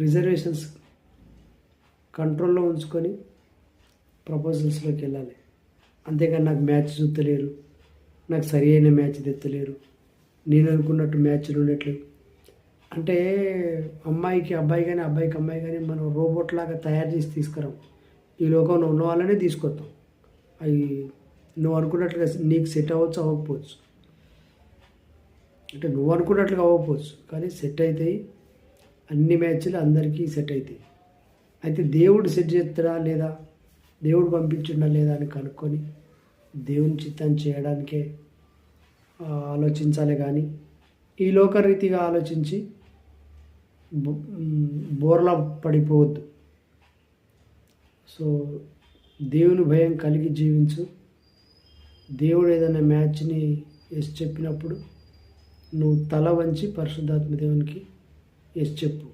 Reservations కంట్రోల్లో ఉంచుకొని ప్రపోజల్స్లోకి వెళ్ళాలి. అంతేగాని నాకు మ్యాచ్ చూస్తలేరు, నాకు సరి అయిన మ్యాచ్ తెత్తలేరు, నేను అనుకున్నట్టు మ్యాచ్లు ఉండట్లేవు అంటే అమ్మాయికి అబ్బాయి కానీ అబ్బాయికి అమ్మాయి కానీ మనం రోబోట్ లాగా తయారు చేసి తీసుకురాం. ఈ లోకంలో ఉన్న వాళ్ళనే తీసుకొస్తాం. అవి నువ్వు అనుకున్నట్లుగా నీకు సెట్ అవ్వచ్చు, అవ్వకపోవచ్చు. అంటే నువ్వు అనుకున్నట్లుగా అవ్వకపోవచ్చు, కానీ సెట్ అవుతాయి. అన్ని మ్యాచ్లు అందరికీ సెట్ అవుతాయి. అయితే దేవుడు సెట్ చేస్తాడా లేదా, దేవుడు పంపించుండా లేదా అని కనుక్కొని దేవుని చిత్తాన్ని చేయడానికే ఆలోచించాలి. కానీ ఈ లోకరీతిగా ఆలోచించి బోర్లా పడిపోవద్దు. సో దేవుని భయం కలిగి జీవించు. దేవుడు ఏదైనా మ్యాచ్ని ఎస్ చెప్పినప్పుడు నువ్వు తల వంచి పరిశుద్ధాత్మ దేవునికి ఎస్ చెప్పు.